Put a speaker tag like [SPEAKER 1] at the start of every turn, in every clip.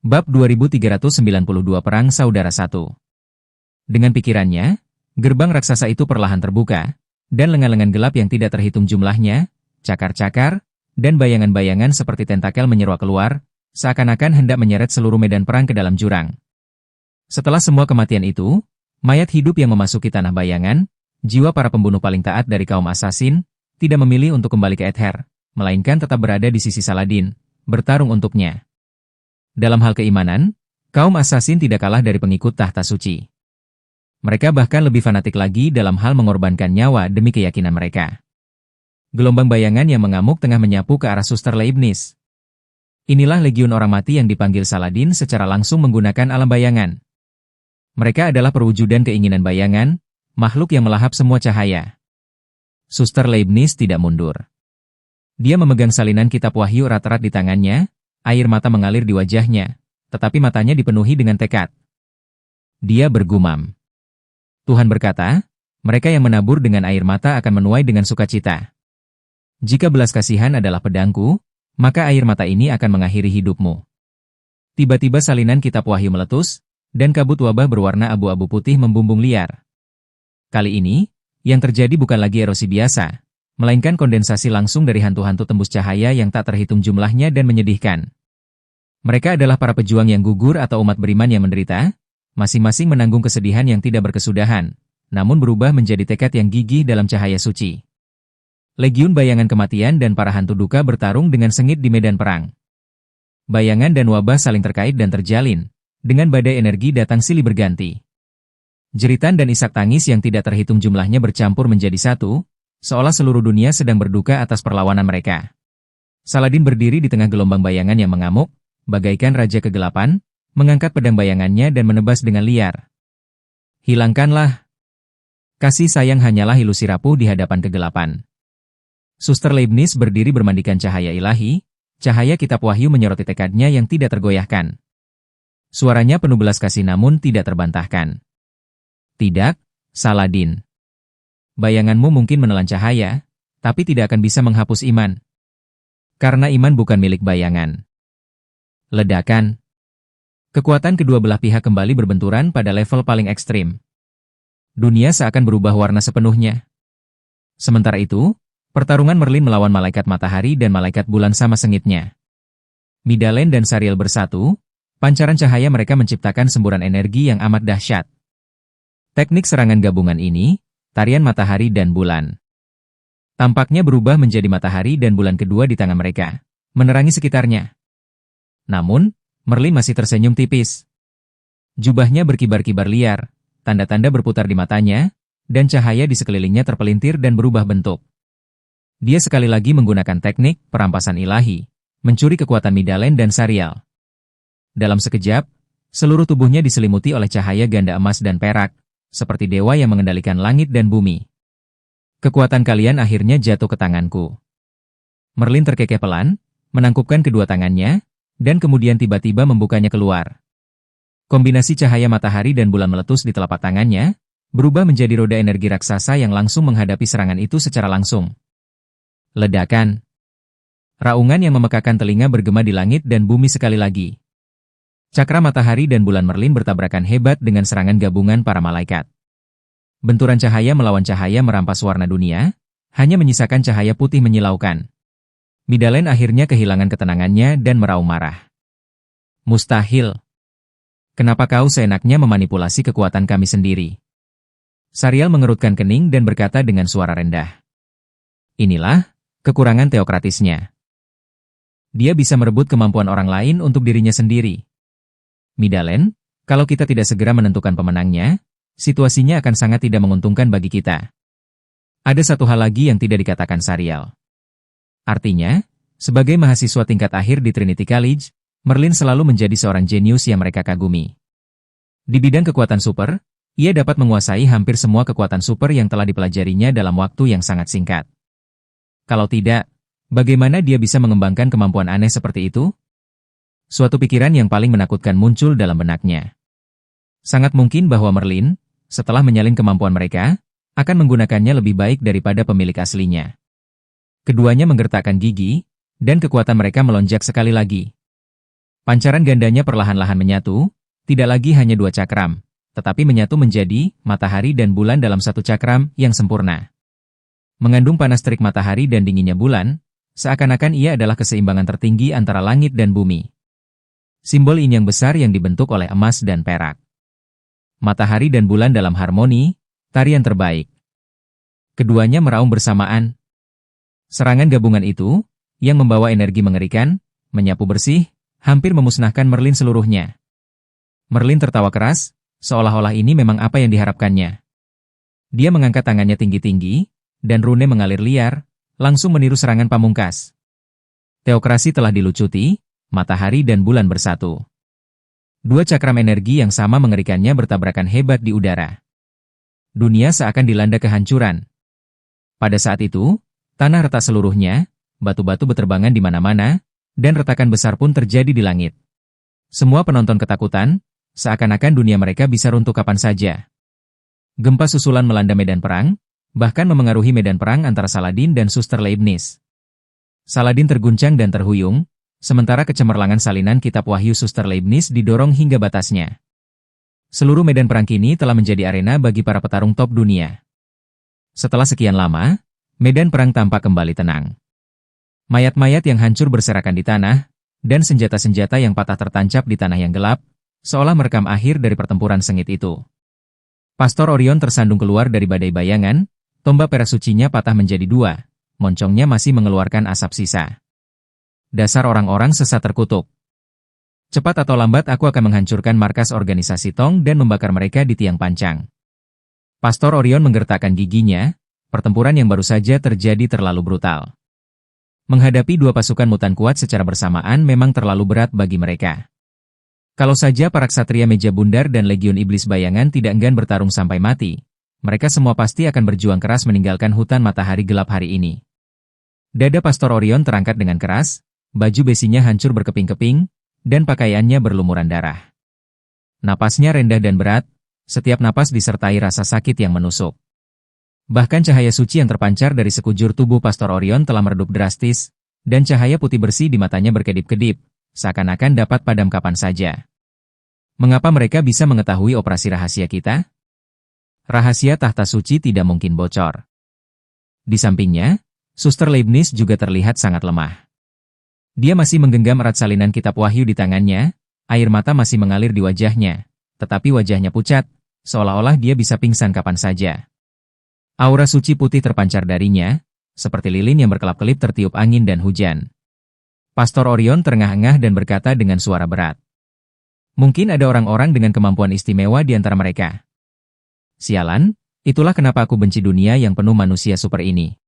[SPEAKER 1] Bab 2392 Perang Saudara 1. Dengan pikirannya, gerbang raksasa itu perlahan terbuka, dan lengan-lengan gelap yang tidak terhitung jumlahnya, cakar-cakar, dan bayangan-bayangan seperti tentakel menyeruak keluar, seakan-akan hendak menyeret seluruh medan perang ke dalam jurang. Setelah semua kematian itu, mayat hidup yang memasuki tanah bayangan, jiwa para pembunuh paling taat dari kaum asasin, tidak memilih untuk kembali ke Ether, melainkan tetap berada di sisi Saladin, bertarung untuknya. Dalam hal keimanan, kaum asasin tidak kalah dari pengikut tahta suci. Mereka bahkan lebih fanatik lagi dalam hal mengorbankan nyawa demi keyakinan mereka. Gelombang bayangan yang mengamuk tengah menyapu ke arah Suster Leibniz. Inilah legiun orang mati yang dipanggil Saladin secara langsung menggunakan alam bayangan. Mereka adalah perwujudan keinginan bayangan, makhluk yang melahap semua cahaya. Suster Leibniz tidak mundur. Dia memegang salinan kitab wahyu erat-erat di tangannya, air mata mengalir di wajahnya, tetapi matanya dipenuhi dengan tekad. Dia bergumam. Tuhan berkata, mereka yang menabur dengan air mata akan menuai dengan sukacita. Jika belas kasihan adalah pedangku, maka air mata ini akan mengakhiri hidupmu. Tiba-tiba salinan kitab wahyu meletus, dan kabut wabah berwarna abu-abu putih membumbung liar. Kali ini, yang terjadi bukan lagi erosi biasa, melainkan kondensasi langsung dari hantu-hantu tembus cahaya yang tak terhitung jumlahnya dan menyedihkan. Mereka adalah para pejuang yang gugur atau umat beriman yang menderita, masing-masing menanggung kesedihan yang tidak berkesudahan, namun berubah menjadi tekad yang gigih dalam cahaya suci. Legiun bayangan kematian dan para hantu duka bertarung dengan sengit di medan perang. Bayangan dan wabah saling terkait dan terjalin, dengan badai energi datang silih berganti. Jeritan dan isak tangis yang tidak terhitung jumlahnya bercampur menjadi satu, seolah seluruh dunia sedang berduka atas perlawanan mereka. Saladin berdiri di tengah gelombang bayangan yang mengamuk, bagaikan raja kegelapan, mengangkat pedang bayangannya dan menebas dengan liar. Hilangkanlah. Kasih sayang hanyalah ilusi rapuh di hadapan kegelapan. Suster Leibniz berdiri bermandikan cahaya ilahi, cahaya kitab wahyu menyoroti tekadnya yang tidak tergoyahkan. Suaranya penuh belas kasih namun tidak terbantahkan. Tidak, Saladin. Bayanganmu mungkin menelan cahaya, tapi tidak akan bisa menghapus iman. Karena iman bukan milik bayangan. Ledakan. Kekuatan kedua belah pihak kembali berbenturan pada level paling ekstrim. Dunia seakan berubah warna sepenuhnya. Sementara itu, pertarungan Merlin melawan malaikat matahari dan malaikat bulan sama sengitnya. Midalen dan Sariel bersatu, pancaran cahaya mereka menciptakan semburan energi yang amat dahsyat. Teknik serangan gabungan ini, tarian matahari dan bulan. Tampaknya berubah menjadi matahari dan bulan kedua di tangan mereka, menerangi sekitarnya. Namun, Merlin masih tersenyum tipis. Jubahnya berkibar-kibar liar, tanda-tanda berputar di matanya, dan cahaya di sekelilingnya terpelintir dan berubah bentuk. Dia sekali lagi menggunakan teknik perampasan ilahi, mencuri kekuatan Midalen dan Sariel. Dalam sekejap, seluruh tubuhnya diselimuti oleh cahaya ganda emas dan perak, seperti dewa yang mengendalikan langit dan bumi. Kekuatan kalian akhirnya jatuh ke tanganku. Merlin terkekeh pelan, menangkupkan kedua tangannya, dan kemudian tiba-tiba membukanya keluar. Kombinasi cahaya matahari dan bulan meletus di telapak tangannya, berubah menjadi roda energi raksasa yang langsung menghadapi serangan itu secara langsung. Ledakan. Raungan yang memekakan telinga bergema di langit dan bumi sekali lagi. Cakra matahari dan bulan Merlin bertabrakan hebat dengan serangan gabungan para malaikat. Benturan cahaya melawan cahaya merampas warna dunia, hanya menyisakan cahaya putih menyilaukan. Midalen akhirnya kehilangan ketenangannya dan meraung marah. Mustahil. Kenapa kau seenaknya memanipulasi kekuatan kami sendiri? Sariel mengerutkan kening dan berkata dengan suara rendah. Inilah kekurangan teokratisnya. Dia bisa merebut kemampuan orang lain untuk dirinya sendiri. Midalen, kalau kita tidak segera menentukan pemenangnya, situasinya akan sangat tidak menguntungkan bagi kita. Ada satu hal lagi yang tidak dikatakan Sariel. Artinya, sebagai mahasiswa tingkat akhir di Trinity College, Merlin selalu menjadi seorang jenius yang mereka kagumi. Di bidang kekuatan super, ia dapat menguasai hampir semua kekuatan super yang telah dipelajarinya dalam waktu yang sangat singkat. Kalau tidak, bagaimana dia bisa mengembangkan kemampuan aneh seperti itu? Suatu pikiran yang paling menakutkan muncul dalam benaknya. Sangat mungkin bahwa Merlin, setelah menyalin kemampuan mereka, akan menggunakannya lebih baik daripada pemilik aslinya. Keduanya menggertakkan gigi, dan kekuatan mereka melonjak sekali lagi. Pancaran gandanya perlahan-lahan menyatu, tidak lagi hanya dua cakram, tetapi menyatu menjadi matahari dan bulan dalam satu cakram yang sempurna. Mengandung panas terik matahari dan dinginnya bulan, seakan-akan ia adalah keseimbangan tertinggi antara langit dan bumi. Simbol yin yang besar yang dibentuk oleh emas dan perak. Matahari dan bulan dalam harmoni, tarian terbaik. Keduanya meraung bersamaan. Serangan gabungan itu, yang membawa energi mengerikan, menyapu bersih, hampir memusnahkan Merlin seluruhnya. Merlin tertawa keras, seolah-olah ini memang apa yang diharapkannya. Dia mengangkat tangannya tinggi-tinggi, dan rune mengalir liar, langsung meniru serangan pamungkas. Teokrasi telah dilucuti, matahari dan bulan bersatu. Dua cakram energi yang sama mengerikannya bertabrakan hebat di udara. Dunia seakan dilanda kehancuran. Pada saat itu, tanah retak seluruhnya, batu-batu beterbangan di mana-mana, dan retakan besar pun terjadi di langit. Semua penonton ketakutan, seakan-akan dunia mereka bisa runtuh kapan saja. Gempa susulan melanda medan perang, bahkan memengaruhi medan perang antara Saladin dan Suster Leibniz. Saladin terguncang dan terhuyung, sementara kecemerlangan salinan kitab wahyu Suster Leibniz didorong hingga batasnya. Seluruh medan perang kini telah menjadi arena bagi para petarung top dunia. Setelah sekian lama, medan perang tampak kembali tenang. Mayat-mayat yang hancur berserakan di tanah, dan senjata-senjata yang patah tertancap di tanah yang gelap, seolah merekam akhir dari pertempuran sengit itu. Pastor Orion tersandung keluar dari badai bayangan, tombak perak sucinya patah menjadi dua, moncongnya masih mengeluarkan asap sisa. Dasar orang-orang sesat terkutuk. Cepat atau lambat aku akan menghancurkan markas organisasi Tong dan membakar mereka di tiang pancang. Pastor Orion menggertakkan giginya, pertempuran yang baru saja terjadi terlalu brutal. Menghadapi dua pasukan mutan kuat secara bersamaan memang terlalu berat bagi mereka. Kalau saja para ksatria meja bundar dan legion iblis bayangan tidak enggan bertarung sampai mati, mereka semua pasti akan berjuang keras meninggalkan hutan matahari gelap hari ini. Dada Pastor Orion terangkat dengan keras, baju besinya hancur berkeping-keping, dan pakaiannya berlumuran darah. Napasnya rendah dan berat, setiap napas disertai rasa sakit yang menusuk. Bahkan cahaya suci yang terpancar dari sekujur tubuh Pastor Orion telah meredup drastis, dan cahaya putih bersih di matanya berkedip-kedip, seakan-akan dapat padam kapan saja. Mengapa mereka bisa mengetahui operasi rahasia kita? Rahasia tahta suci tidak mungkin bocor. Di sampingnya, Suster Leibniz juga terlihat sangat lemah. Dia masih menggenggam erat salinan kitab wahyu di tangannya, air mata masih mengalir di wajahnya, tetapi wajahnya pucat, seolah-olah dia bisa pingsan kapan saja. Aura suci putih terpancar darinya, seperti lilin yang berkelap-kelip tertiup angin dan hujan. Pastor Orion terengah-engah dan berkata dengan suara berat. Mungkin ada orang-orang dengan kemampuan istimewa di antara mereka. Sialan, itulah kenapa aku benci dunia yang penuh manusia super ini.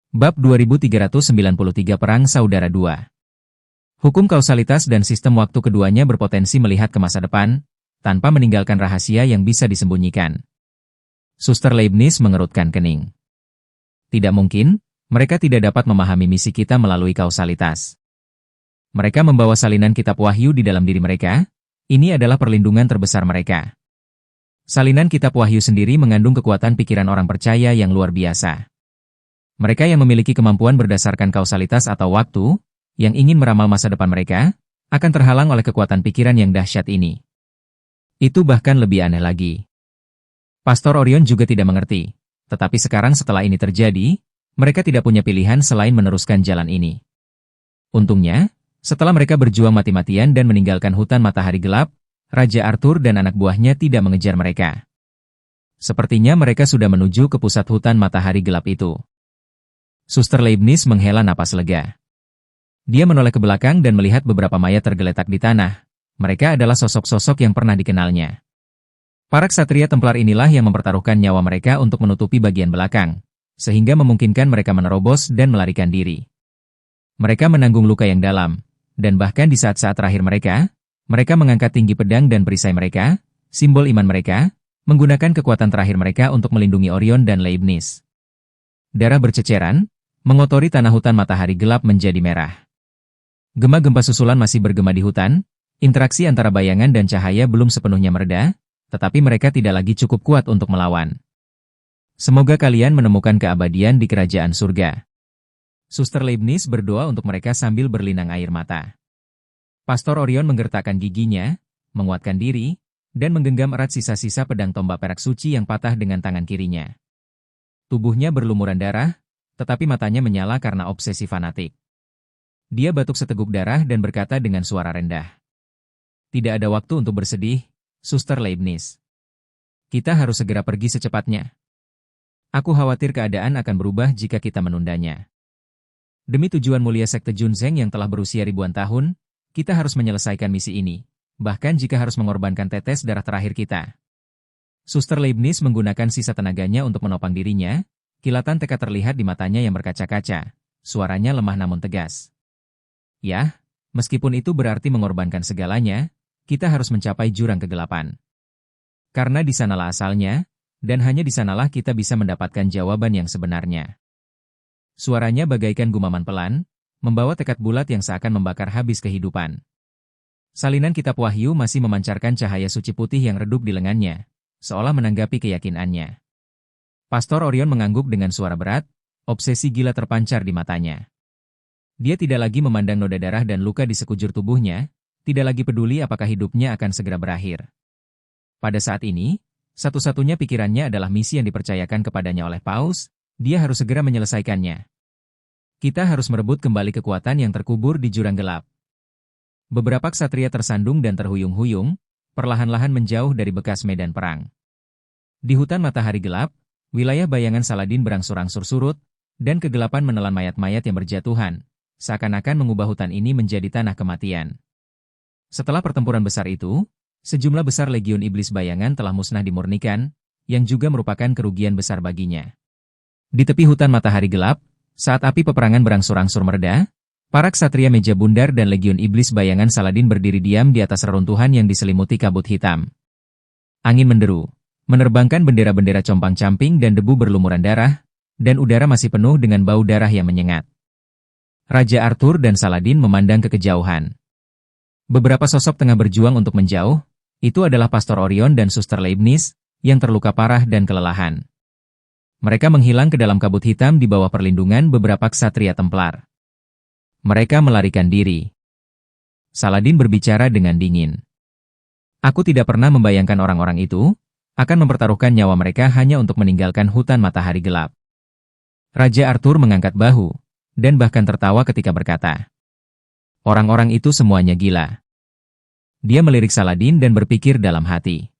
[SPEAKER 1] Bab 2393 Perang Saudara 2. Hukum kausalitas dan sistem waktu keduanya berpotensi melihat ke masa depan, tanpa meninggalkan rahasia yang bisa disembunyikan. Suster Leibniz mengerutkan kening. Tidak mungkin, mereka tidak dapat memahami misi kita melalui kausalitas. Mereka membawa salinan kitab wahyu di dalam diri mereka, ini adalah perlindungan terbesar mereka. Salinan kitab wahyu sendiri mengandung kekuatan pikiran orang percaya yang luar biasa. Mereka yang memiliki kemampuan berdasarkan kausalitas atau waktu, yang ingin meramal masa depan mereka, akan terhalang oleh kekuatan pikiran yang dahsyat ini. Itu bahkan lebih aneh lagi. Pastor Orion juga tidak mengerti, tetapi sekarang setelah ini terjadi, mereka tidak punya pilihan selain meneruskan jalan ini. Untungnya, setelah mereka berjuang mati-matian dan meninggalkan hutan matahari gelap, Raja Arthur dan anak buahnya tidak mengejar mereka. Sepertinya mereka sudah menuju ke pusat hutan matahari gelap itu. Suster Leibniz menghela napas lega. Dia menoleh ke belakang dan melihat beberapa mayat tergeletak di tanah. Mereka adalah sosok-sosok yang pernah dikenalnya. Para ksatria Templar inilah yang mempertaruhkan nyawa mereka untuk menutupi bagian belakang, sehingga memungkinkan mereka menerobos dan melarikan diri. Mereka menanggung luka yang dalam, dan bahkan di saat-saat terakhir mereka mengangkat tinggi pedang dan perisai mereka, simbol iman mereka, menggunakan kekuatan terakhir mereka untuk melindungi Orion dan Leibniz. Darah berceceran, mengotori tanah hutan matahari gelap menjadi merah. Gema gempa susulan masih bergema di hutan, interaksi antara bayangan dan cahaya belum sepenuhnya mereda, tetapi mereka tidak lagi cukup kuat untuk melawan. Semoga kalian menemukan keabadian di kerajaan surga. Suster Leibniz berdoa untuk mereka sambil berlinang air mata. Pastor Orion menggertakkan giginya, menguatkan diri, dan menggenggam erat sisa-sisa pedang tombak perak suci yang patah dengan tangan kirinya. Tubuhnya berlumuran darah, tetapi matanya menyala karena obsesi fanatik. Dia batuk seteguk darah dan berkata dengan suara rendah. Tidak ada waktu untuk bersedih, Suster Leibniz. Kita harus segera pergi secepatnya. Aku khawatir keadaan akan berubah jika kita menundanya. Demi tujuan mulia Sekte Junzeng yang telah berusia ribuan tahun, kita harus menyelesaikan misi ini, bahkan jika harus mengorbankan tetes darah terakhir kita. Suster Leibniz menggunakan sisa tenaganya untuk menopang dirinya, kilatan tekad terlihat di matanya yang berkaca-kaca, suaranya lemah namun tegas. Ya, meskipun itu berarti mengorbankan segalanya, kita harus mencapai jurang kegelapan. Karena di sanalah asalnya, dan hanya di sanalah kita bisa mendapatkan jawaban yang sebenarnya. Suaranya bagaikan gumaman pelan, membawa tekad bulat yang seakan membakar habis kehidupan. Salinan kitab Wahyu masih memancarkan cahaya suci putih yang redup di lengannya, seolah menanggapi keyakinannya. Pastor Orion mengangguk dengan suara berat, obsesi gila terpancar di matanya. Dia tidak lagi memandang noda darah dan luka di sekujur tubuhnya, tidak lagi peduli apakah hidupnya akan segera berakhir. Pada saat ini, satu-satunya pikirannya adalah misi yang dipercayakan kepadanya oleh Paus, dia harus segera menyelesaikannya. Kita harus merebut kembali kekuatan yang terkubur di jurang gelap. Beberapa ksatria tersandung dan terhuyung-huyung, perlahan-lahan menjauh dari bekas medan perang. Di hutan matahari gelap, wilayah bayangan Saladin berangsur-angsur surut, dan kegelapan menelan mayat-mayat yang berjatuhan, seakan-akan mengubah hutan ini menjadi tanah kematian. Setelah pertempuran besar itu, sejumlah besar legiun iblis bayangan telah musnah dimurnikan, yang juga merupakan kerugian besar baginya. Di tepi hutan matahari gelap, saat api peperangan berangsur-angsur mereda, para ksatria meja bundar dan legiun iblis bayangan Saladin berdiri diam di atas reruntuhan yang diselimuti kabut hitam. Angin menderu, menerbangkan bendera-bendera compang-camping dan debu berlumuran darah, dan udara masih penuh dengan bau darah yang menyengat. Raja Arthur dan Saladin memandang ke kejauhan. Beberapa sosok tengah berjuang untuk menjauh, itu adalah Pastor Orion dan Suster Leibniz, yang terluka parah dan kelelahan. Mereka menghilang ke dalam kabut hitam di bawah perlindungan beberapa ksatria Templar. Mereka melarikan diri. Saladin berbicara dengan dingin. Aku tidak pernah membayangkan orang-orang itu akan mempertaruhkan nyawa mereka hanya untuk meninggalkan hutan matahari gelap. Raja Arthur mengangkat bahu, dan bahkan tertawa ketika berkata, orang-orang itu semuanya gila. Dia melirik Saladin dan berpikir dalam hati.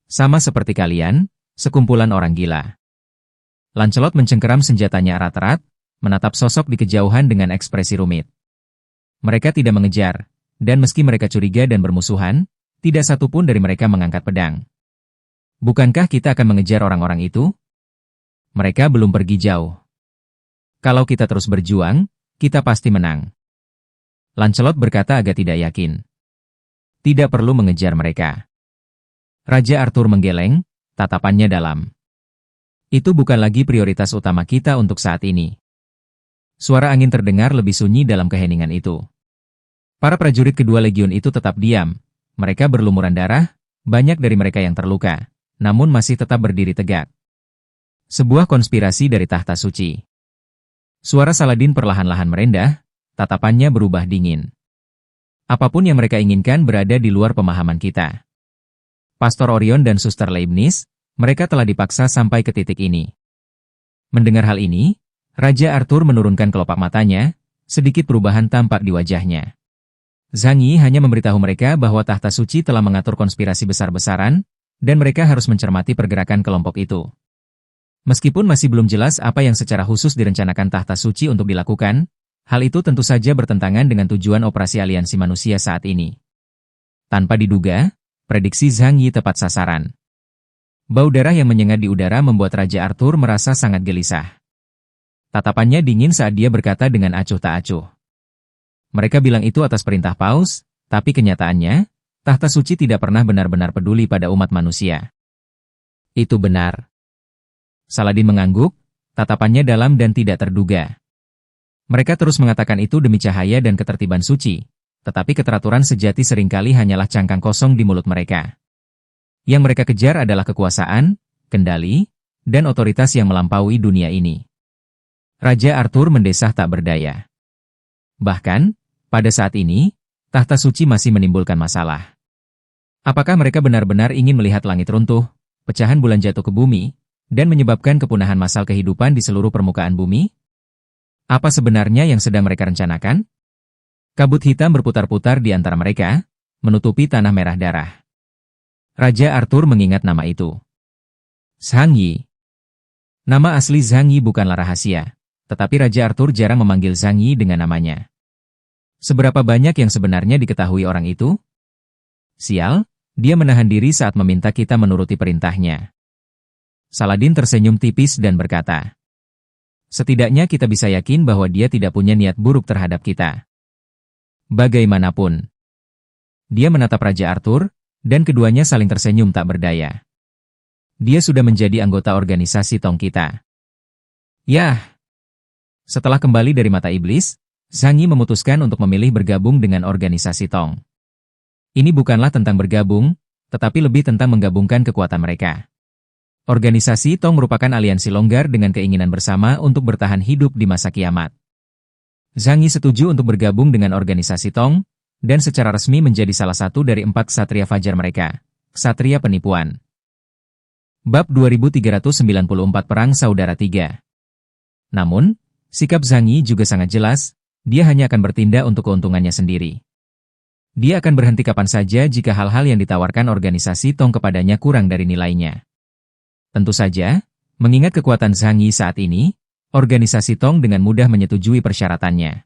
[SPEAKER 1] Sama seperti kalian, sekumpulan orang gila. Lancelot mencengkeram senjatanya erat-erat, menatap sosok di kejauhan dengan ekspresi rumit. Mereka tidak mengejar, dan meski mereka curiga dan bermusuhan, tidak satupun dari mereka mengangkat pedang. Bukankah kita akan mengejar orang-orang itu? Mereka belum pergi jauh. Kalau kita terus berjuang, kita pasti menang. Lancelot berkata agak tidak yakin. Tidak perlu mengejar mereka. Raja Arthur menggeleng, tatapannya dalam. Itu bukan lagi prioritas utama kita untuk saat ini. Suara angin terdengar lebih sunyi dalam keheningan itu. Para prajurit kedua legiun itu tetap diam. Mereka berlumuran darah, banyak dari mereka yang terluka, namun masih tetap berdiri tegak. Sebuah konspirasi dari tahta suci. Suara Saladin perlahan-lahan merendah, tatapannya berubah dingin. Apapun yang mereka inginkan berada di luar pemahaman kita. Pastor Orion dan Suster Leibniz, mereka telah dipaksa sampai ke titik ini. Mendengar hal ini, Raja Arthur menurunkan kelopak matanya, sedikit perubahan tampak di wajahnya. Zhang Yi hanya memberitahu mereka bahwa tahta suci telah mengatur konspirasi besar-besaran, dan mereka harus mencermati pergerakan kelompok itu. Meskipun masih belum jelas apa yang secara khusus direncanakan tahta suci untuk dilakukan, hal itu tentu saja bertentangan dengan tujuan operasi aliansi manusia saat ini. Tanpa diduga, prediksi Zhang Yi tepat sasaran. Bau darah yang menyengat di udara membuat Raja Arthur merasa sangat gelisah. Tatapannya dingin saat dia berkata dengan acuh tak acuh. Mereka bilang itu atas perintah Paus, tapi kenyataannya, tahta suci tidak pernah benar-benar peduli pada umat manusia. Itu benar. Saladin mengangguk, tatapannya dalam dan tidak terduga. Mereka terus mengatakan itu demi cahaya dan ketertiban suci, tetapi keteraturan sejati seringkali hanyalah cangkang kosong di mulut mereka. Yang mereka kejar adalah kekuasaan, kendali, dan otoritas yang melampaui dunia ini. Raja Arthur mendesah tak berdaya. Bahkan, pada saat ini, tahta suci masih menimbulkan masalah. Apakah mereka benar-benar ingin melihat langit runtuh, pecahan bulan jatuh ke bumi, dan menyebabkan kepunahan massal kehidupan di seluruh permukaan bumi? Apa sebenarnya yang sedang mereka rencanakan? Kabut hitam berputar-putar di antara mereka, menutupi tanah merah darah. Raja Arthur mengingat nama itu. Zhang Yi. Nama asli Zhang Yi bukanlah rahasia, tetapi Raja Arthur jarang memanggil Zhang Yi dengan namanya. Seberapa banyak yang sebenarnya diketahui orang itu? Sial, dia menahan diri saat meminta kita menuruti perintahnya. Saladin tersenyum tipis dan berkata, setidaknya kita bisa yakin bahwa dia tidak punya niat buruk terhadap kita. Bagaimanapun. Dia menatap Raja Arthur, dan keduanya saling tersenyum tak berdaya. Dia sudah menjadi anggota organisasi Tong kita. Yah. Setelah kembali dari mata iblis, Zhang Yi memutuskan untuk memilih bergabung dengan organisasi Tong. Ini bukanlah tentang bergabung, tetapi lebih tentang menggabungkan kekuatan mereka. Organisasi Tong merupakan aliansi longgar dengan keinginan bersama untuk bertahan hidup di masa kiamat. Zhang Yi setuju untuk bergabung dengan organisasi Tong, dan secara resmi menjadi salah satu dari 4 ksatria fajar mereka, ksatria penipuan. Bab 2394 Perang Saudara 3. Namun, sikap Zhang Yi juga sangat jelas, dia hanya akan bertindak untuk keuntungannya sendiri. Dia akan berhenti kapan saja jika hal-hal yang ditawarkan organisasi Tong kepadanya kurang dari nilainya. Tentu saja, mengingat kekuatan Zhang Yi saat ini, organisasi Tong dengan mudah menyetujui persyaratannya.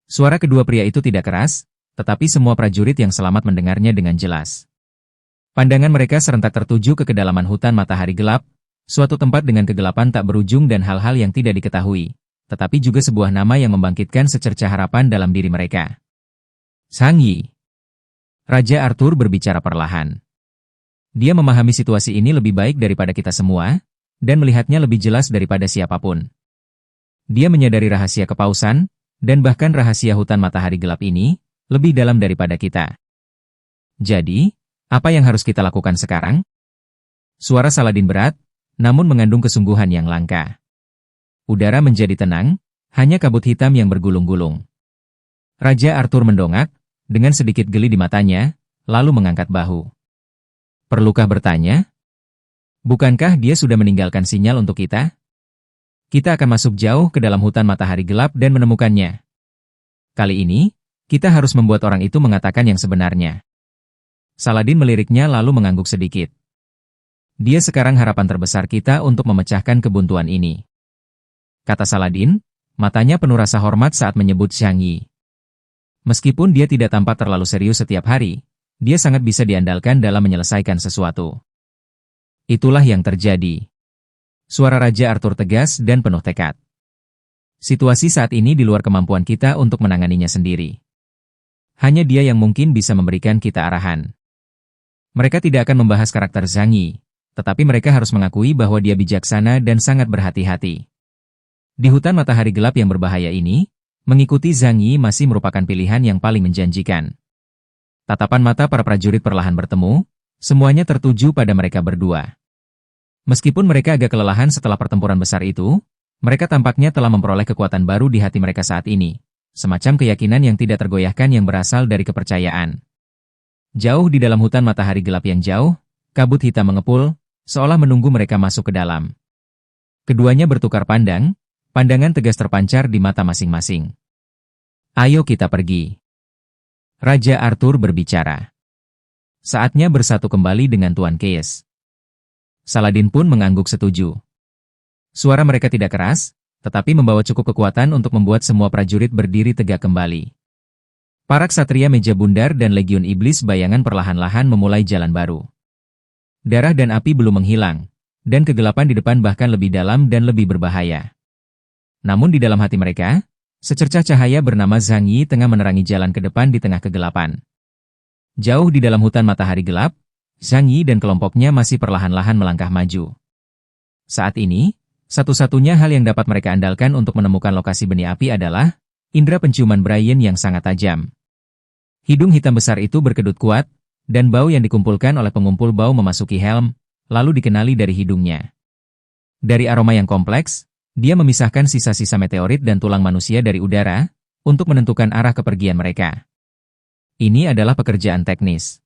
[SPEAKER 1] Suara kedua pria itu tidak keras, tetapi semua prajurit yang selamat mendengarnya dengan jelas. Pandangan mereka serentak tertuju ke kedalaman hutan matahari gelap, suatu tempat dengan kegelapan tak berujung dan hal-hal yang tidak diketahui, tetapi juga sebuah nama yang membangkitkan secercah harapan dalam diri mereka. Zhang Yi. Raja Arthur berbicara perlahan. Dia memahami situasi ini lebih baik daripada kita semua, dan melihatnya lebih jelas daripada siapapun. Dia menyadari rahasia kepausan, dan bahkan rahasia hutan matahari gelap ini, lebih dalam daripada kita. Jadi, apa yang harus kita lakukan sekarang? Suara Saladin berat, namun mengandung kesungguhan yang langka. Udara menjadi tenang, hanya kabut hitam yang bergulung-gulung. Raja Arthur mendongak, dengan sedikit geli di matanya, lalu mengangkat bahu. Perlukah bertanya? Bukankah dia sudah meninggalkan sinyal untuk kita? Kita akan masuk jauh ke dalam hutan matahari gelap dan menemukannya. Kali ini, kita harus membuat orang itu mengatakan yang sebenarnya. Saladin meliriknya lalu mengangguk sedikit. Dia sekarang harapan terbesar kita untuk memecahkan kebuntuan ini. Kata Saladin, matanya penuh rasa hormat saat menyebut Zhang Yi. Meskipun dia tidak tampak terlalu serius setiap hari, dia sangat bisa diandalkan dalam menyelesaikan sesuatu. Itulah yang terjadi. Suara Raja Arthur tegas dan penuh tekad. Situasi saat ini di luar kemampuan kita untuk menanganinya sendiri. Hanya dia yang mungkin bisa memberikan kita arahan. Mereka tidak akan membahas karakter Zhang Yi, tetapi mereka harus mengakui bahwa dia bijaksana dan sangat berhati-hati. Di hutan matahari gelap yang berbahaya ini, mengikuti Zhang Yi masih merupakan pilihan yang paling menjanjikan. Tatapan mata para prajurit perlahan bertemu, semuanya tertuju pada mereka berdua. Meskipun mereka agak kelelahan setelah pertempuran besar itu, mereka tampaknya telah memperoleh kekuatan baru di hati mereka saat ini, semacam keyakinan yang tidak tergoyahkan yang berasal dari kepercayaan. Jauh di dalam hutan matahari gelap yang jauh, kabut hitam mengepul, seolah menunggu mereka masuk ke dalam. Keduanya bertukar pandang, pandangan tegas terpancar di mata masing-masing. Ayo kita pergi. Raja Arthur berbicara. Saatnya bersatu kembali dengan Tuan Kees. Saladin pun mengangguk setuju. Suara mereka tidak keras, tetapi membawa cukup kekuatan untuk membuat semua prajurit berdiri tegak kembali. Para ksatria meja bundar dan legiun iblis bayangan perlahan-lahan memulai jalan baru. Darah dan api belum menghilang, dan kegelapan di depan bahkan lebih dalam dan lebih berbahaya. Namun di dalam hati mereka, secercah cahaya bernama Zhang Yi tengah menerangi jalan ke depan di tengah kegelapan. Jauh di dalam hutan matahari gelap, Zhang Yi dan kelompoknya masih perlahan-lahan melangkah maju. Saat ini, satu-satunya hal yang dapat mereka andalkan untuk menemukan lokasi benih api adalah indera penciuman Brian yang sangat tajam. Hidung hitam besar itu berkedut kuat, dan bau yang dikumpulkan oleh pengumpul bau memasuki helm, lalu dikenali dari hidungnya. Dari aroma yang kompleks, dia memisahkan sisa-sisa meteorit dan tulang manusia dari udara, untuk menentukan arah kepergian mereka. Ini adalah pekerjaan teknis.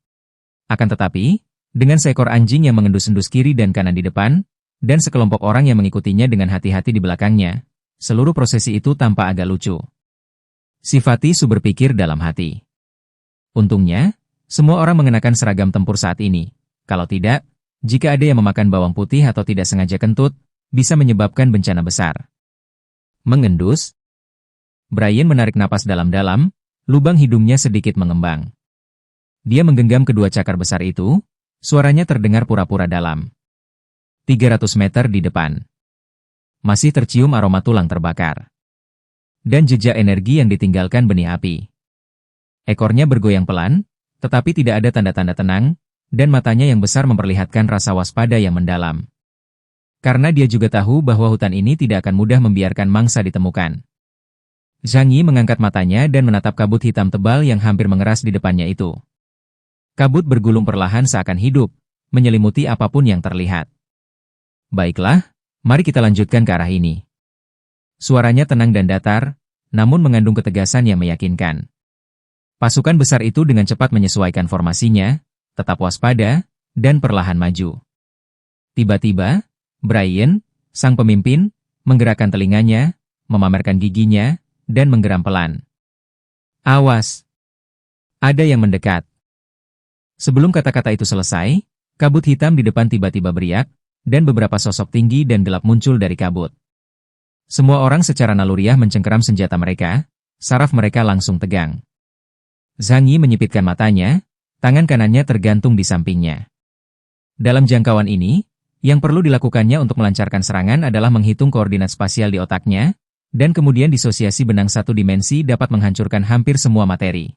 [SPEAKER 1] Akan tetapi, dengan seekor anjing yang mengendus-endus kiri dan kanan di depan, dan sekelompok orang yang mengikutinya dengan hati-hati di belakangnya, seluruh prosesi itu tampak agak lucu. Sifati Su berpikir dalam hati. Untungnya, semua orang mengenakan seragam tempur saat ini. Kalau tidak, jika ada yang memakan bawang putih atau tidak sengaja kentut, bisa menyebabkan bencana besar. Mengendus. Brian menarik napas dalam-dalam, lubang hidungnya sedikit mengembang. Dia menggenggam kedua cakar besar itu, suaranya terdengar pura-pura dalam. 300 meter di depan. Masih tercium aroma tulang terbakar. Dan jejak energi yang ditinggalkan benih api. Ekornya bergoyang pelan, tetapi tidak ada tanda-tanda tenang, dan matanya yang besar memperlihatkan rasa waspada yang mendalam. Karena dia juga tahu bahwa hutan ini tidak akan mudah membiarkan mangsa ditemukan. Zhang Yi mengangkat matanya dan menatap kabut hitam tebal yang hampir mengeras di depannya itu. Kabut bergulung perlahan seakan hidup, menyelimuti apapun yang terlihat. Baiklah, mari kita lanjutkan ke arah ini. Suaranya tenang dan datar, namun mengandung ketegasan yang meyakinkan. Pasukan besar itu dengan cepat menyesuaikan formasinya, tetap waspada, dan perlahan maju. Tiba-tiba, Brian, sang pemimpin, menggerakkan telinganya, memamerkan giginya, dan menggeram pelan. Awas! Ada yang mendekat. Sebelum kata-kata itu selesai, kabut hitam di depan tiba-tiba beriak, dan beberapa sosok tinggi dan gelap muncul dari kabut. Semua orang secara naluriah mencengkeram senjata mereka, saraf mereka langsung tegang. Zhang Yi menyipitkan matanya, tangan kanannya tergantung di sampingnya. Dalam jangkauan ini, yang perlu dilakukannya untuk melancarkan serangan adalah menghitung koordinat spasial di otaknya, dan kemudian disosiasi benang satu dimensi dapat menghancurkan hampir semua materi.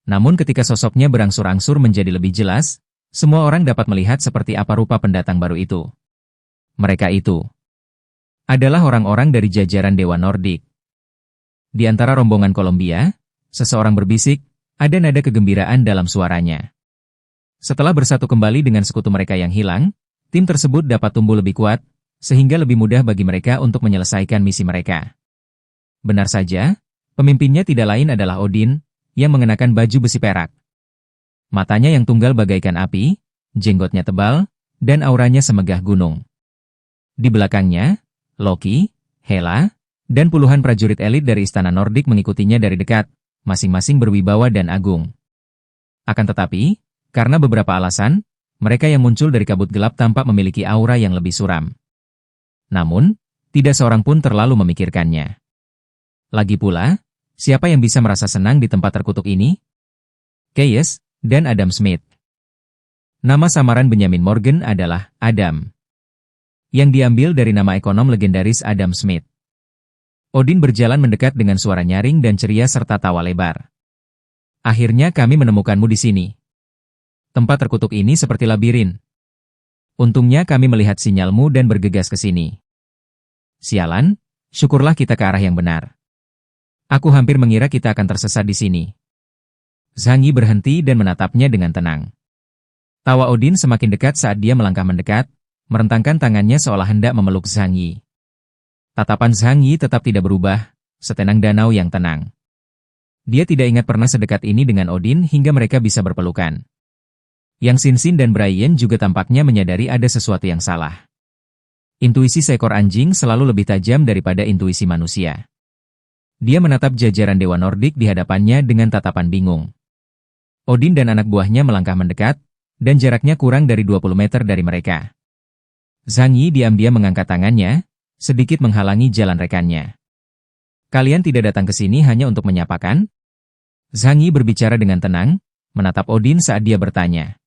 [SPEAKER 1] Namun ketika sosoknya berangsur-angsur menjadi lebih jelas, semua orang dapat melihat seperti apa rupa pendatang baru itu. Mereka itu adalah orang-orang dari jajaran Dewa Nordik. Di antara rombongan Kolombia, seseorang berbisik, ada nada kegembiraan dalam suaranya. Setelah bersatu kembali dengan sekutu mereka yang hilang, tim tersebut dapat tumbuh lebih kuat, sehingga lebih mudah bagi mereka untuk menyelesaikan misi mereka. Benar saja, pemimpinnya tidak lain adalah Odin, yang mengenakan baju besi perak. Matanya yang tunggal bagaikan api, jenggotnya tebal, dan auranya semegah gunung. Di belakangnya, Loki, Hela, dan puluhan prajurit elit dari istana Nordik mengikutinya dari dekat, masing-masing berwibawa dan agung. Akan tetapi, karena beberapa alasan, mereka yang muncul dari kabut gelap tampak memiliki aura yang lebih suram. Namun, tidak seorang pun terlalu memikirkannya. Lagi pula, siapa yang bisa merasa senang di tempat terkutuk ini? Keyes dan Adam Smith. Nama samaran Benjamin Morgan adalah Adam, yang diambil dari nama ekonom legendaris Adam Smith. Odin berjalan mendekat dengan suara nyaring dan ceria serta tawa lebar. Akhirnya kami menemukanmu di sini. Tempat terkutuk ini seperti labirin. Untungnya kami melihat sinyalmu dan bergegas ke sini. Sialan, syukurlah kita ke arah yang benar. Aku hampir mengira kita akan tersesat di sini. Zhang Yi berhenti dan menatapnya dengan tenang. Tawa Odin semakin dekat saat dia melangkah mendekat, merentangkan tangannya seolah hendak memeluk Zhang Yi. Tatapan Zhang Yi tetap tidak berubah, setenang danau yang tenang. Dia tidak ingat pernah sedekat ini dengan Odin hingga mereka bisa berpelukan. Yang Xin Xin dan Brian juga tampaknya menyadari ada sesuatu yang salah. Intuisi seekor anjing selalu lebih tajam daripada intuisi manusia. Dia menatap jajaran Dewa Nordik di hadapannya dengan tatapan bingung. Odin dan anak buahnya melangkah mendekat, dan jaraknya kurang dari 20 meter dari mereka. Zhang Yi diam-diam mengangkat tangannya, sedikit menghalangi jalan rekannya. Kalian tidak datang ke sini hanya untuk menyapakan? Zhang Yi berbicara dengan tenang, menatap Odin saat dia bertanya.